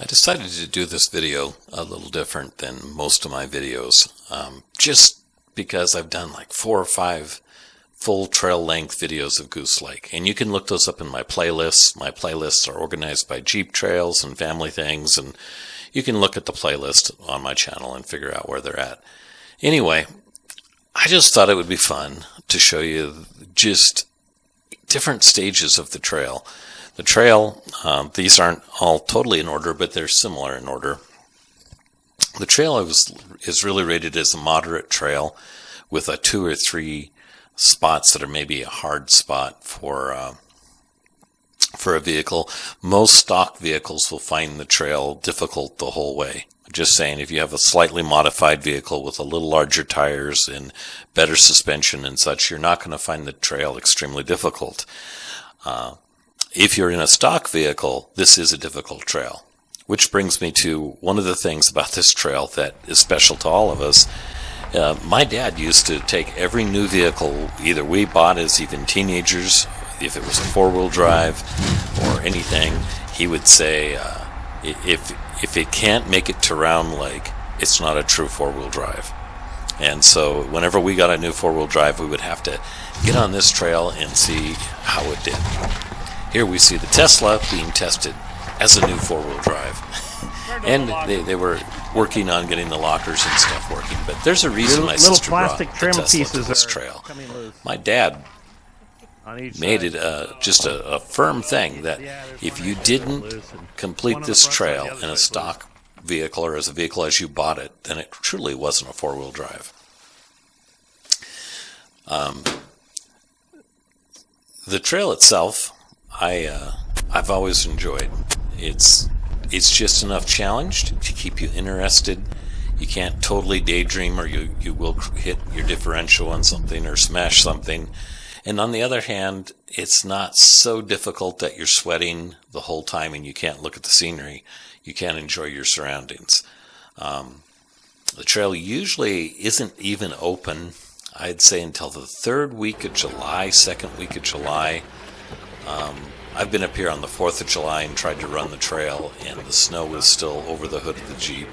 I decided to do this video a little different than most of my videos, just because I've done like 4 or 5 full trail length videos of Goose Lake, and you can look those up in my playlists. My playlists are organized by Jeep trails and family things, and you can look at the playlist on my channel and figure out where they're at. Anyway, I just thought it would be fun to show you just different stages of the trail. The trail, these aren't all totally in order, but they're similar in order. The trail is really rated as a moderate trail with 2 or 3 spots that are maybe a hard spot for a vehicle. Most stock vehicles will find the trail difficult the whole way. Just saying, if you have a slightly modified vehicle with a little larger tires and better suspension and such, you're not going to find the trail extremely difficult. If you're in a stock vehicle, this is a difficult trail. Which brings me to one of the things about this trail that is special to all of us. My dad used to take every new vehicle, either we bought as even teenagers, if it was a 4-wheel drive or anything, he would say, if it can't make it to Round Lake, it's not a true 4-wheel drive. And so whenever we got a new 4-wheel drive, we would have to get on this trail and see how it did. Here we see the Tesla being tested as a new 4-wheel drive. And they were working on getting the lockers and stuff working. But there's a reason my sister brought the Tesla to this trail. My dad made it just a firm thing that if you didn't complete this trail in a stock vehicle or as a vehicle as you bought it, then it truly wasn't a 4-wheel drive. The trail itself, I've always enjoyed. It's just enough challenge to keep you interested. You can't totally daydream, or you will hit your differential on something or smash something. And on the other hand, it's not so difficult that you're sweating the whole time and you can't look at the scenery. You can't enjoy your surroundings. The trail usually isn't even open, I'd say, until the 3rd week of July, 2nd week of July. I've been up here on the 4th of July and tried to run the trail, and the snow is still over the hood of the Jeep.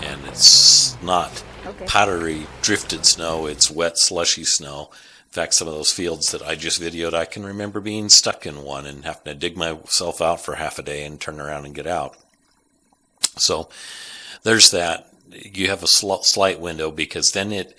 And it's not powdery, drifted snow, it's wet, slushy snow. In fact, some of those fields that I just videoed, I can remember being stuck in one and having to dig myself out for half a day and turn around and get out. So there's that. You have a slight window, because then it,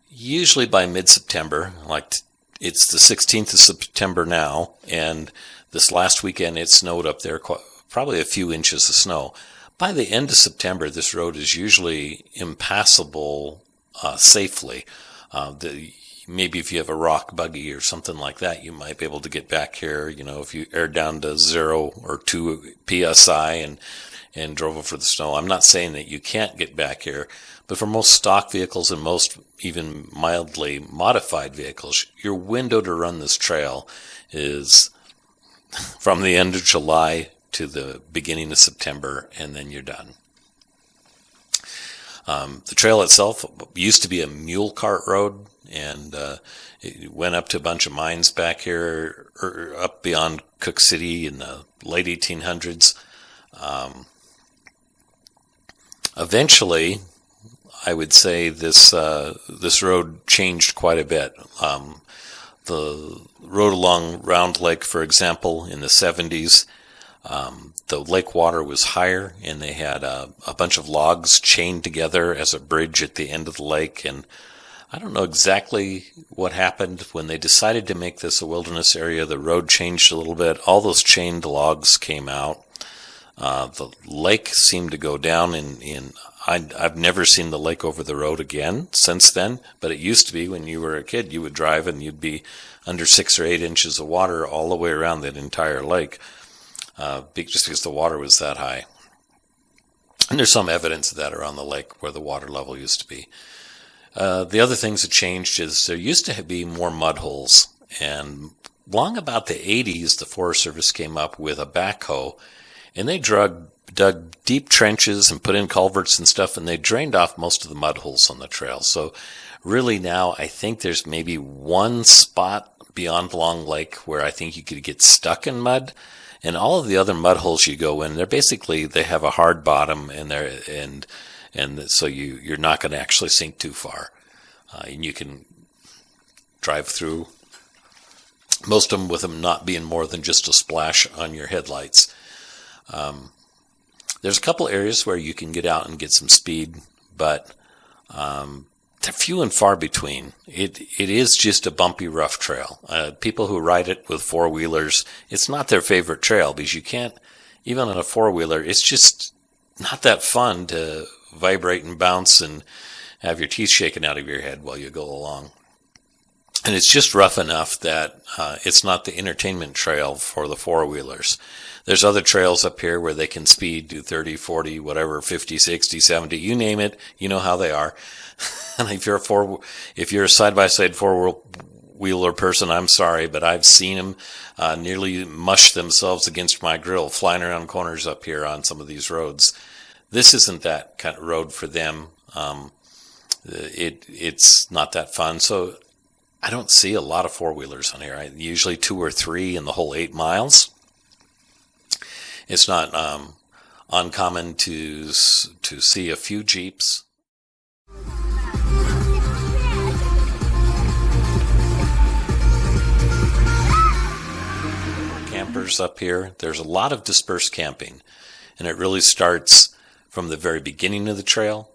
usually by mid-September, like it's the 16th of September now, and this last weekend it snowed up there, probably a few inches of snow. By the end of September, this road is usually impassable safely. Maybe if you have a rock buggy or something like that, you might be able to get back here, if you air down to 0 or 2 PSI and drove over the snow. I'm not saying that you can't get back here, but for most stock vehicles and most even mildly modified vehicles, your window to run this trail is from the end of July to the beginning of September, and then you're done. The trail itself used to be a mule cart road, and it went up to a bunch of mines back here, or up beyond Cook City in the late 1800s. Eventually, I would say this road changed quite a bit. The road along Round Lake, for example, in the 70s, the lake water was higher, and they had a bunch of logs chained together as a bridge at the end of the lake. And I don't know exactly what happened when they decided to make this a wilderness area. The road changed a little bit. All those chained logs came out. The lake seemed to go down I've never seen the lake over the road again since then, but it used to be when you were a kid, you would drive and you'd be under 6 or 8 inches of water all the way around that entire lake, just because the water was that high. And there's some evidence of that around the lake where the water level used to be. The other things that changed is there used to be more mud holes, and long about the 80s, the Forest Service came up with a backhoe, and they dug deep trenches and put in culverts and stuff, and they drained off most of the mud holes on the trail. So really now I think there's maybe one spot beyond Long Lake where I think you could get stuck in mud, And all of the other mud holes you go in, they have a hard bottom, and so you're not going to actually sink too far. And you can drive through most of them with them not being more than just a splash on your headlights. There's a couple areas where you can get out and get some speed, but they're few and far between. It is just a bumpy, rough trail. People who ride it with four-wheelers, it's not their favorite trail because you can't, even on a four-wheeler, it's just not that fun to vibrate and bounce and have your teeth shaken out of your head while you go along. And it's just rough enough that it's not the entertainment trail for the four-wheelers. There's other trails up here where they can speed, do 30, 40, whatever, 50, 60, 70, you name it, you know how they are. And if you're a side-by-side four-wheeler person, I'm sorry, but I've seen them nearly mush themselves against my grill, flying around corners up here on some of these roads. This isn't that kind of road for them. It's not that fun. So I don't see a lot of four-wheelers on here. Usually 2 or 3 in the whole 8 miles. It's not uncommon to see a few Jeeps. Campers up here. There's a lot of dispersed camping, and it really starts from the very beginning of the trail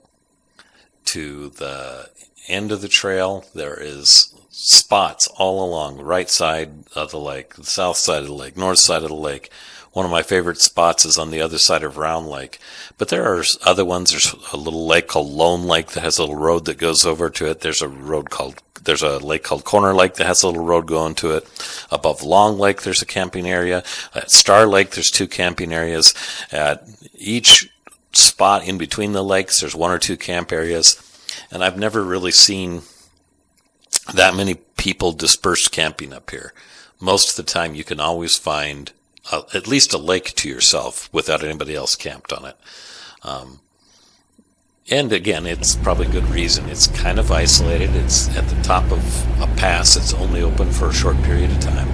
to the end of the trail. There is spots all along the right side of the lake, the south side of the lake, north side of the lake. One of my favorite spots is on the other side of Round Lake. But there are other ones. There's a little lake called Lone Lake that has a little road that goes over to it. There's a lake called Corner Lake that has a little road going to it. Above Long Lake, there's a camping area. At Star Lake, there's 2 camping areas. At each spot in between the lakes, there's 1 or 2 camp areas. And I've never really seen that many people dispersed camping up here. Most of the time, you can always find at least a lake to yourself without anybody else camped on it. And again, it's probably good reason. It's kind of isolated. It's at the top of a pass. It's only open for a short period of time.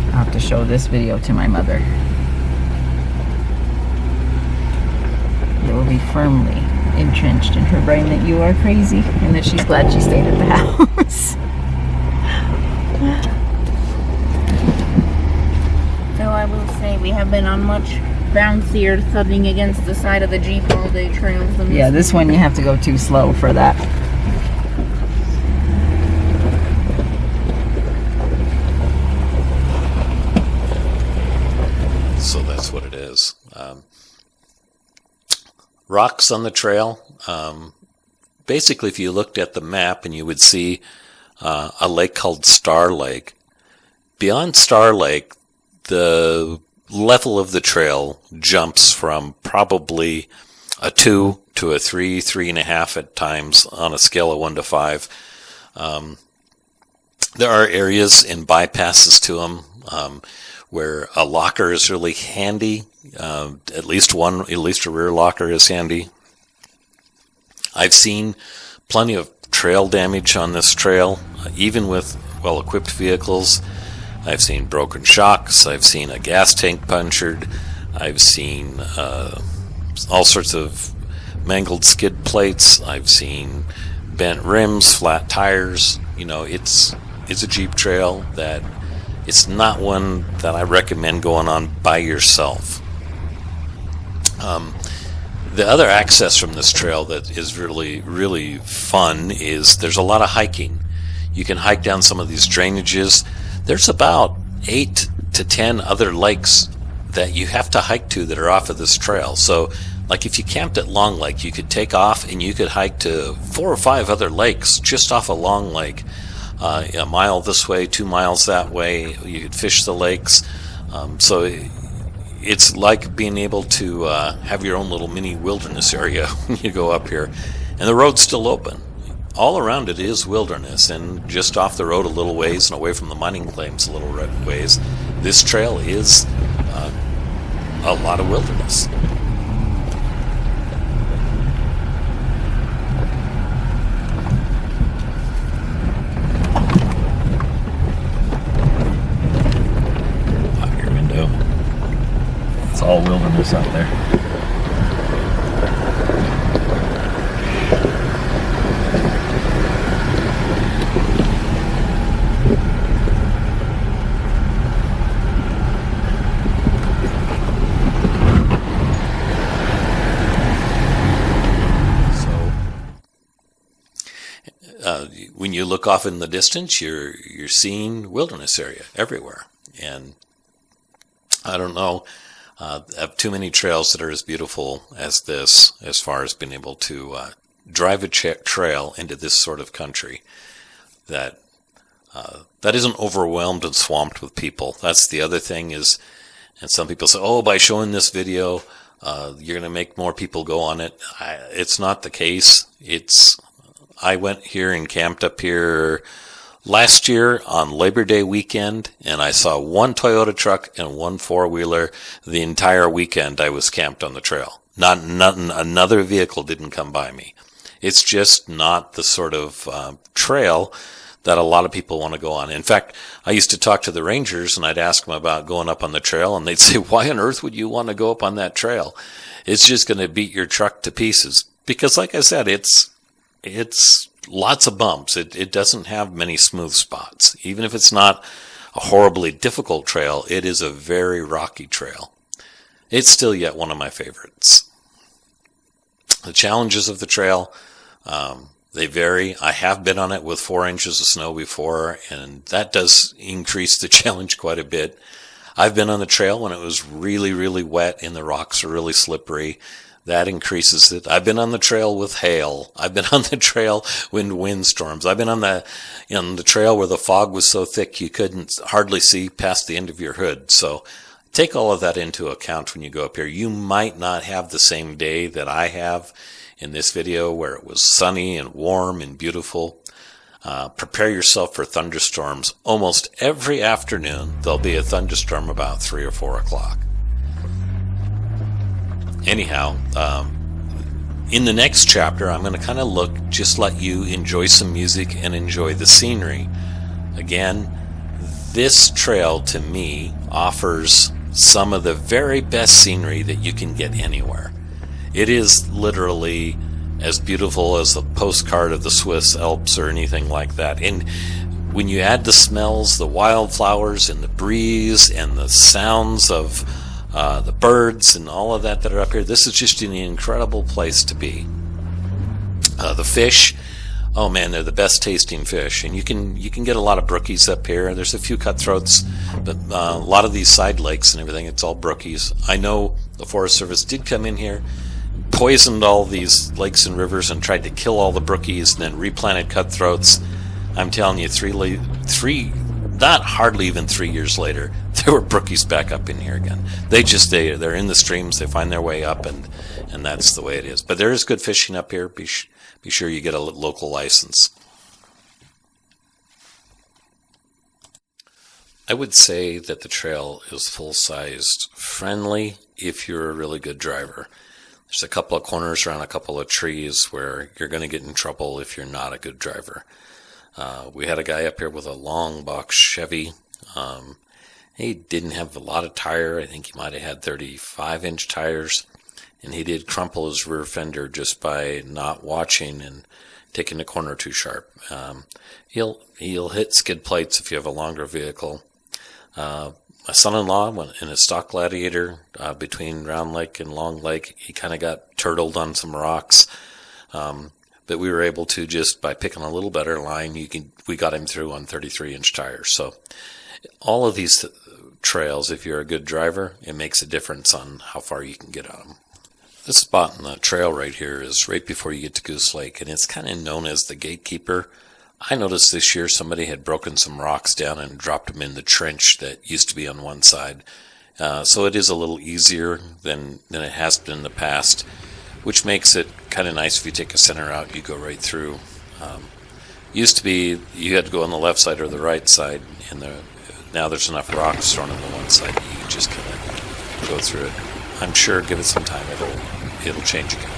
I'll have to show this video to my mother. It will be firmly entrenched in her brain that you are crazy and that she's glad she stayed at the house. So I will say we have been on much bouncier, thudding against the side of the Jeep all day trails than yeah, this one you have to go too slow for that. So that's what it is. Rocks on the trail. Basically, if you looked at the map and you would see a lake called Star Lake. Beyond Star Lake, the level of the trail jumps from probably a 2 to a 3, 3.5 at times on a scale of 1 to 5. There are areas and bypasses to them where a locker is really handy. At least a rear locker is handy. I've seen plenty of trail damage on this trail, even with well-equipped vehicles. I've seen broken shocks. I've seen a gas tank punctured. I've seen all sorts of mangled skid plates. I've seen bent rims, flat tires. You know, it's a Jeep trail that it's not one that I recommend going on by yourself. The other access from this trail that is really, really fun is there's a lot of hiking. You can hike down some of these drainages. There's about 8 to 10 other lakes that you have to hike to that are off of this trail. So, like if you camped at Long Lake, you could take off and you could hike to 4 or 5 other lakes just off of Long Lake. A mile this way, 2 miles that way. You could fish the lakes. So it's like being able to have your own little mini wilderness area when you go up here. And the road's still open. All around it is wilderness, and just off the road a little ways and away from the mining claims a little ways, this trail is a lot of wilderness. Out your window. Service out there. When you look off in the distance, you're seeing wilderness area everywhere. And I don't know of too many trails that are as beautiful as this, as far as being able to drive a trail into this sort of country that isn't overwhelmed and swamped with people. That's the other thing is, and some people say, oh, by showing this video, you're going to make more people go on it. It's not the case. I went here and camped up here last year on Labor Day weekend, and I saw one Toyota truck and one four-wheeler the entire weekend I was camped on the trail. Another vehicle didn't come by me. It's just not the sort of trail that a lot of people want to go on. In fact, I used to talk to the rangers, and I'd ask them about going up on the trail, and they'd say, why on earth would you want to go up on that trail? It's just going to beat your truck to pieces. Because like I said, it's lots of bumps. It doesn't have many smooth spots. Even if it's not a horribly difficult trail, it is a very rocky trail. It's still yet one of my favorites. The challenges of the trail, they vary. I have been on it with 4 inches of snow before, and that does increase the challenge quite a bit. I've been on the trail when it was really, really wet and the rocks are really slippery. That increases it. I've been on the trail with hail. I've been on the trail with windstorms. I've been on the trail where the fog was so thick you couldn't hardly see past the end of your hood. So take all of that into account when you go up here. You might not have the same day that I have in this video where it was sunny and warm and beautiful. Prepare yourself for thunderstorms. Almost every afternoon there'll be a thunderstorm about 3 or 4 o'clock. Anyhow, in the next chapter, I'm going to kind of just let you enjoy some music and enjoy the scenery. Again, this trail to me offers some of the very best scenery that you can get anywhere. It is literally as beautiful as a postcard of the Swiss Alps or anything like that. And when you add the smells, the wildflowers and the breeze and the sounds of the birds and all of that are up here, this is just an incredible place to be. The fish, oh man, they're the best tasting fish, and you can get a lot of brookies up here. There's a few cutthroats, but a lot of these side lakes and everything, it's all brookies. I know the Forest Service did come in here, poisoned all these lakes and rivers, and tried to kill all the brookies, and then replanted cutthroats. I'm telling you, not hardly even 3 years later, there were brookies back up in here again. They're in the streams, they find their way up, and that's the way it is. But there is good fishing up here. Be sure you get a local license. I would say that the trail is full-sized friendly if you're a really good driver. There's a couple of corners around a couple of trees where you're going to get in trouble if you're not a good driver. We had a guy up here with a long box Chevy. He didn't have a lot of tire. I think he might have had 35-inch tires. And he did crumple his rear fender just by not watching and taking the corner too sharp. He'll hit skid plates if you have a longer vehicle. My son-in-law went in a stock Gladiator between Round Lake and Long Lake. He kind of got turtled on some rocks. But we were able to, just by picking a little better line, we got him through on 33-inch tires. So all of these trails, if you're a good driver, it makes a difference on how far you can get on them. This spot on the trail right here is right before you get to Goose Lake, and it's kind of known as the gatekeeper. I noticed this year somebody had broken some rocks down and dropped them in the trench that used to be on one side. So it is a little easier than it has been in the past, which makes it kind of nice. If you take a center out, you go right through. Used to be you had to go on the left side or the right side, and now there's enough rocks thrown on the one side that you can just kind of go through it. I'm sure, give it some time, it'll change again.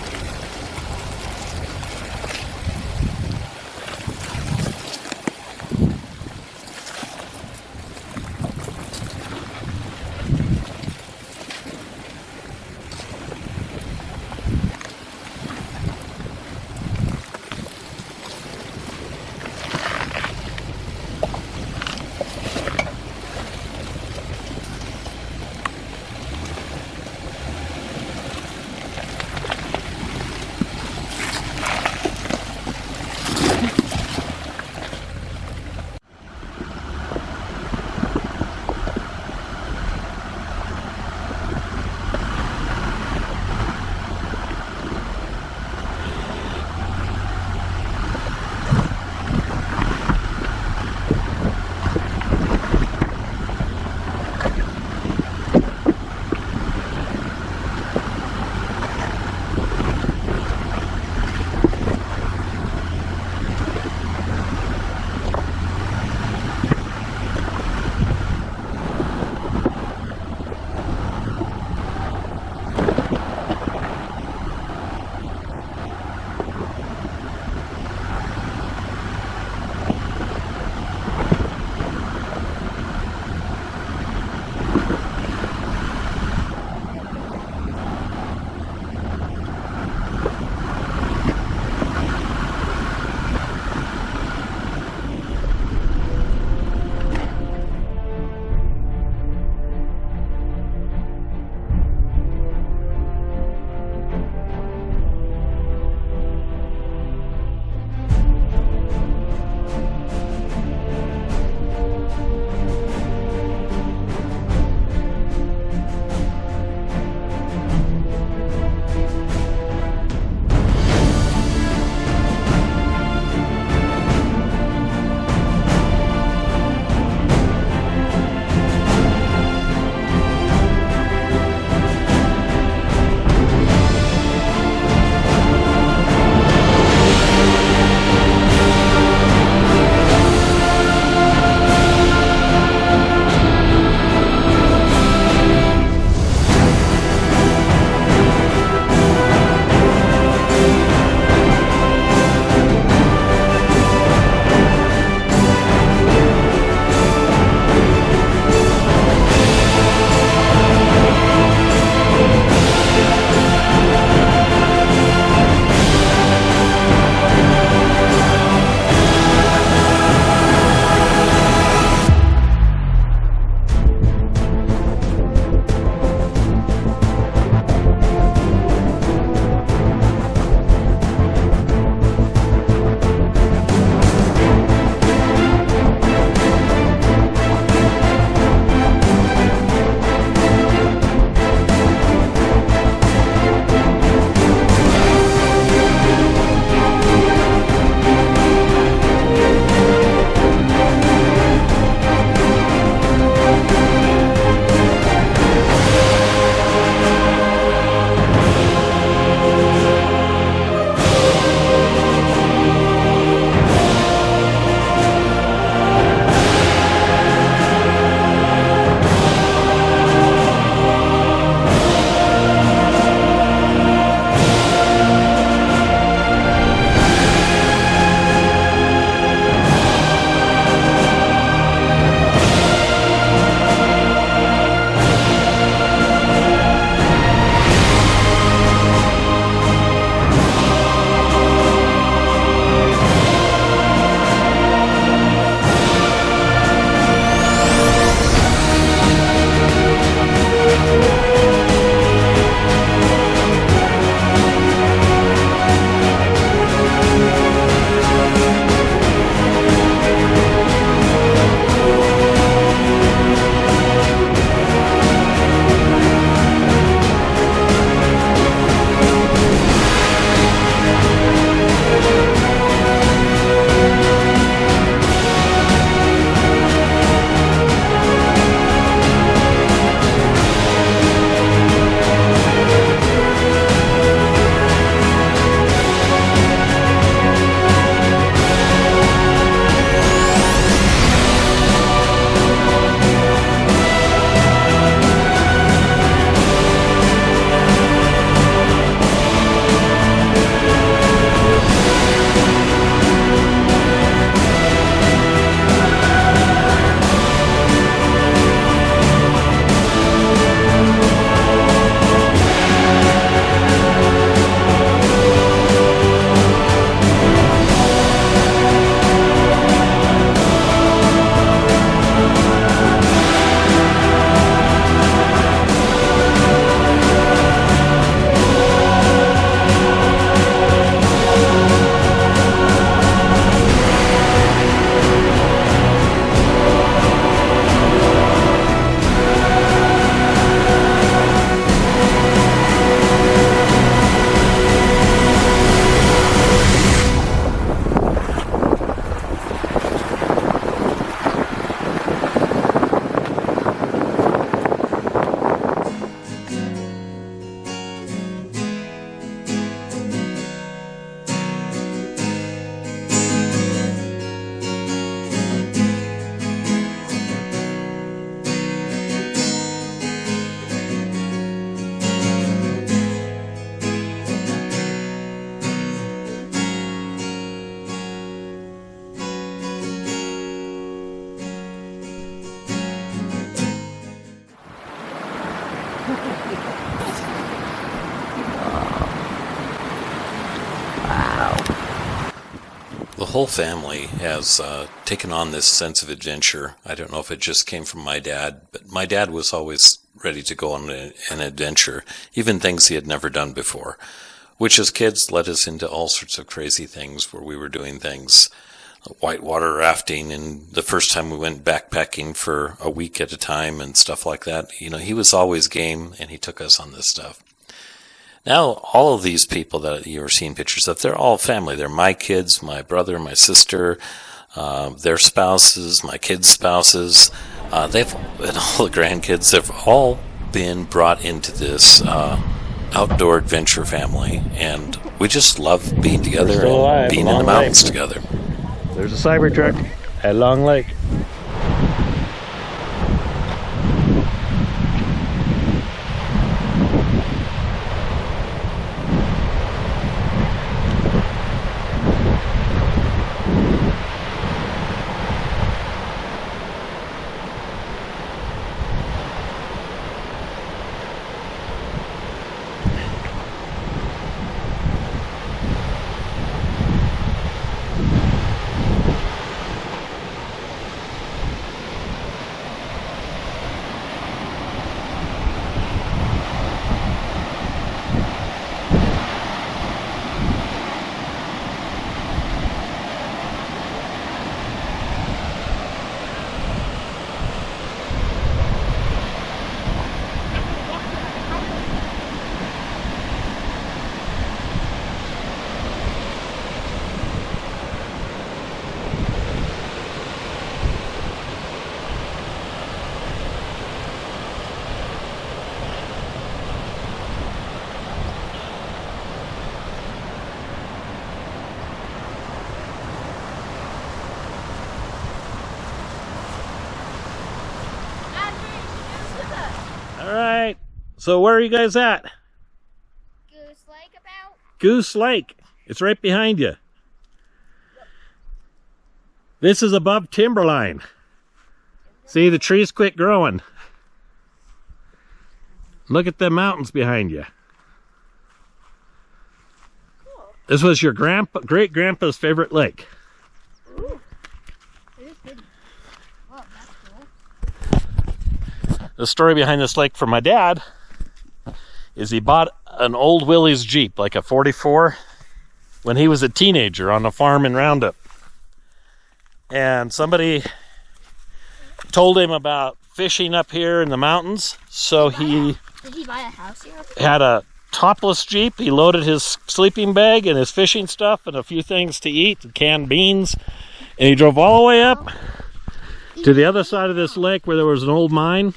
The whole family has taken on this sense of adventure. I don't know if it just came from my dad, but my dad was always ready to go on an adventure, even things he had never done before, which as kids led us into all sorts of crazy things where we were doing things, whitewater rafting, and the first time we went backpacking for a week at a time and stuff like that. You know, he was always game, and he took us on this stuff. Now, all of these people that you're seeing pictures of, they're all family. They're my kids, my brother, my sister, their spouses, my kids' spouses. And all the grandkids, they've all been brought into this outdoor adventure family. And we just love being together and being in the mountains together. There's a Cybertruck at Long Lake. Alright, so where are you guys at? Goose Lake about? Goose Lake. It's right behind you. This is above timberline. See, the trees quit growing. Look at the mountains behind you. Cool. This was your great-grandpa's favorite lake. Ooh. It is big. Whoa, that's cool. The story behind this lake for my dad is he bought an old Willys Jeep, like a 44, when he was a teenager on a farm in Roundup. And somebody told him about fishing up here in the mountains, so he Did he buy a house here? had a topless Jeep. He loaded his sleeping bag and his fishing stuff and a few things to eat, canned beans, and he drove all the way up to the other side of this lake where there was an old mine,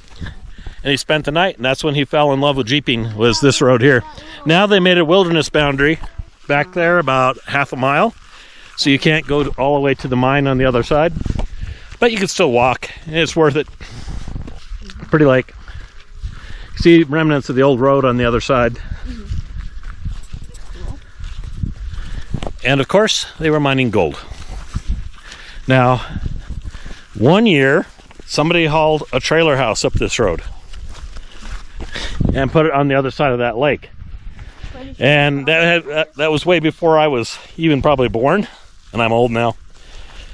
and he spent the night, and that's when he fell in love with jeeping, was this road here. Now they made a wilderness boundary back there about half a mile, so you can't go all the way to the mine on the other side, but you can still walk, and it's worth it. Pretty lake. See remnants of the old road on the other side. And of course, they were mining gold. Now, one year, somebody hauled a trailer house up this road and put it on the other side of that lake. And that was way before I was even probably born, and I'm old now.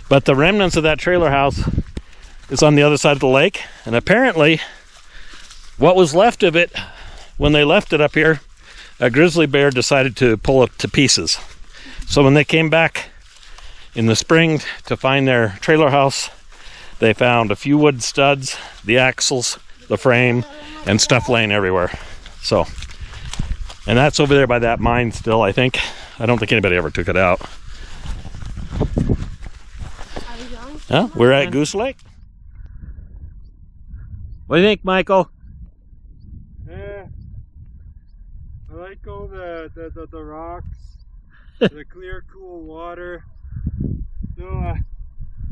But the remnants of that trailer house is on the other side of the lake, and apparently what was left of it, when they left it up here, a grizzly bear decided to pull it to pieces. So when they came back in the spring to find their trailer house, they found a few wood studs, the axles, the frame, and stuff laying everywhere. So, and that's over there by that mine still, I think. I don't think anybody ever took it out. Huh? We're at Goose Lake. What do you think, Michael? Yeah, I like all the rocks, the clear, cool water. No,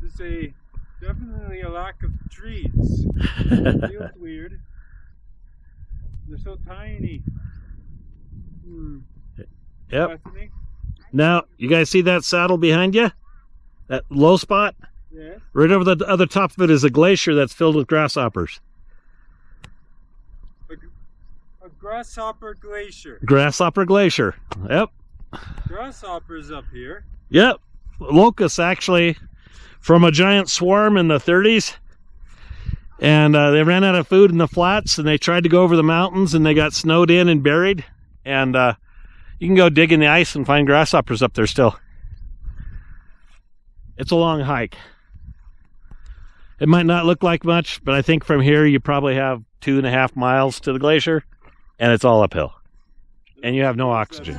there's definitely a lack of trees. It feels weird. They're so tiny. Yep. Now, you guys see that saddle behind you? That low spot? Yes. Right over the other top of it is a glacier that's filled with grasshoppers. A grasshopper glacier. Grasshopper glacier. Yep. Grasshoppers up here. Yep. locusts actually from a giant swarm in the 30s. And they ran out of food in the flats, and they tried to go over the mountains, and they got snowed in and buried. And you can go dig in the ice and find grasshoppers up there still. It's a long hike. It might not look like much, but I think from here you probably have 2.5 miles to the glacier, and it's all uphill. And you have no oxygen.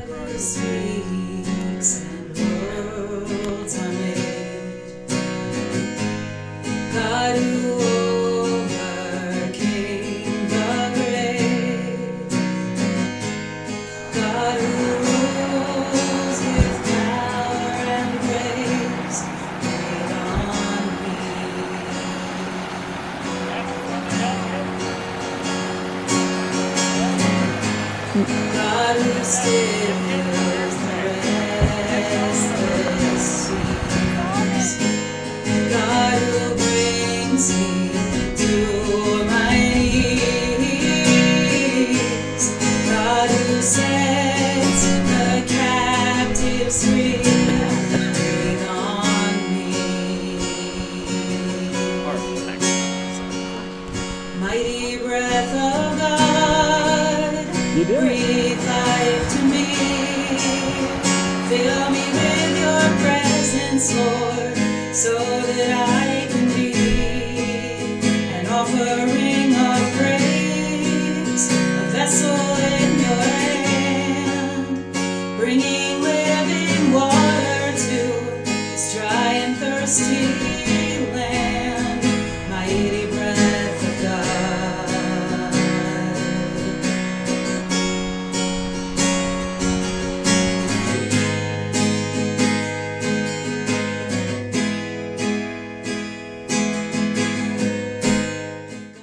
God who stills the restless seas, God who brings me to my knees, God who sets the captives free, breathe on me. Mighty breath of God, breathe life to me. Fill me with your presence, Lord, so that I